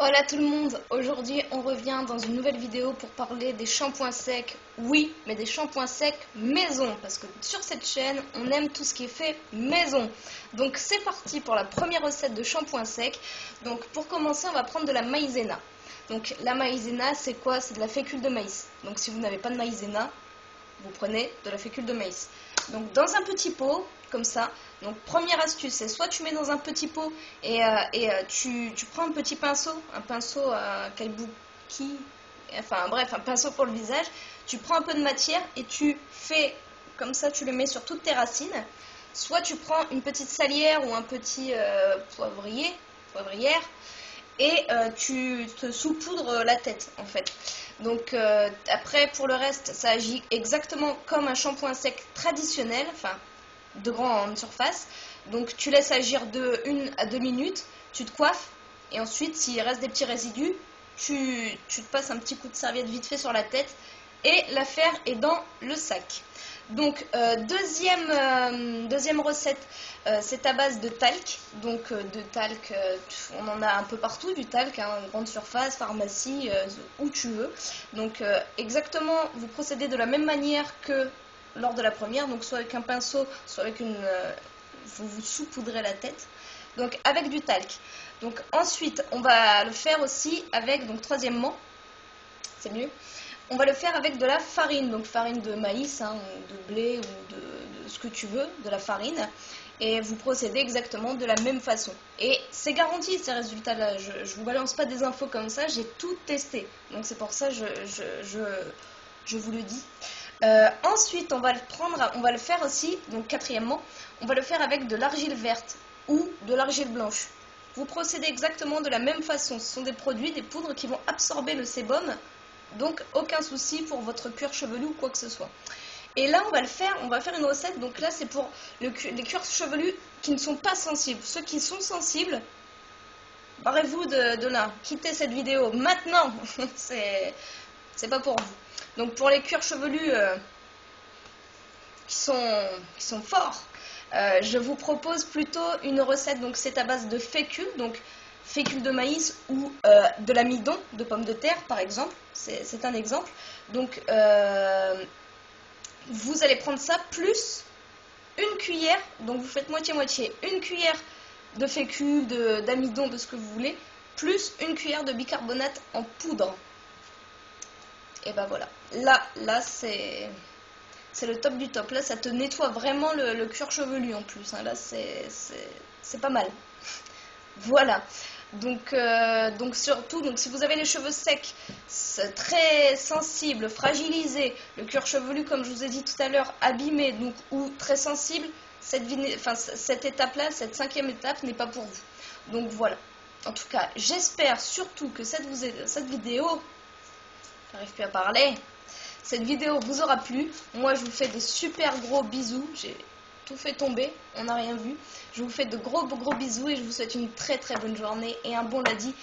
Hola tout le monde, aujourd'hui on revient dans une nouvelle vidéo pour parler des shampoings secs. Oui, mais des shampoings secs maison, parce que sur cette chaîne on aime tout ce qui est fait maison. Donc c'est parti pour la première recette de shampoing sec. Donc pour commencer on va prendre de la maïzena. Donc la maïzena c'est quoi? C'est de la fécule de maïs. Donc si vous n'avez pas de maïzena, vous prenez de la fécule de maïs. Donc dans un petit pot, comme ça. Donc première astuce, c'est soit tu mets dans un petit pot et tu prends un petit pinceau, un pinceau kabuki, enfin bref, un pinceau pour le visage. Tu prends un peu de matière et tu fais comme ça, tu le mets sur toutes tes racines. Soit tu prends une petite salière ou un petit poivrière, et tu te saupoudres la tête en fait. Donc après pour le reste ça agit exactement comme un shampoing sec traditionnel, enfin de grande surface. Donc tu laisses agir de 1 à 2 minutes, tu te coiffes et ensuite s'il reste des petits résidus, tu te passes un petit coup de serviette vite fait sur la tête et l'affaire est dans le sac. Donc deuxième recette, c'est à base de talc. Donc de talc, on en a un peu partout du talc, hein, grande surface, pharmacie, où tu veux. Donc exactement, vous procédez de la même manière que lors de la première, donc soit avec un pinceau, soit avec vous vous saupoudrez la tête. Donc avec du talc. Donc ensuite, on va le faire aussi avec, donc troisièmement, c'est mieux. On va le faire avec de la farine, donc farine de maïs, hein, ou de blé, ou de ce que tu veux, de la farine. Et vous procédez exactement de la même façon. Et c'est garanti ces résultats-là. Je ne vous balance pas des infos comme ça, j'ai tout testé. Donc c'est pour ça que je vous le dis. Ensuite, on va le faire aussi, donc quatrièmement, on va le faire avec de l'argile verte ou de l'argile blanche. Vous procédez exactement de la même façon. Ce sont des produits, des poudres qui vont absorber le sébum. Donc aucun souci pour votre cuir chevelu ou quoi que ce soit. Et là on va faire une recette, donc là c'est pour les cuirs chevelus qui ne sont pas sensibles. Ceux qui sont sensibles, barrez-vous de là, quittez cette vidéo maintenant, c'est pas pour vous. Donc pour les cuirs chevelus qui sont forts, je vous propose plutôt une recette, donc c'est à base de fécule, donc fécule de maïs ou de l'amidon de pommes de terre par exemple, c'est un exemple. Donc vous allez prendre ça plus une cuillère, donc vous faites moitié-moitié, une cuillère de fécule, d'amidon, de ce que vous voulez, plus une cuillère de bicarbonate en poudre. Et ben voilà, là c'est le top du top. Là ça te nettoie vraiment le cuir chevelu en plus, hein. Là c'est pas mal. Voilà. Donc surtout, donc si vous avez les cheveux secs, très sensibles, fragilisés, le cuir chevelu comme je vous ai dit tout à l'heure, abîmé, donc ou très sensible, cette étape-là, cette cinquième étape n'est pas pour vous. Donc voilà. En tout cas, j'espère surtout que cette vidéo, j'arrive plus à parler, cette vidéo vous aura plu. Moi, je vous fais des super gros bisous. J'ai tout fait tomber, on n'a rien vu. Je vous fais de gros bisous et je vous souhaite une très très bonne journée et un bon lundi.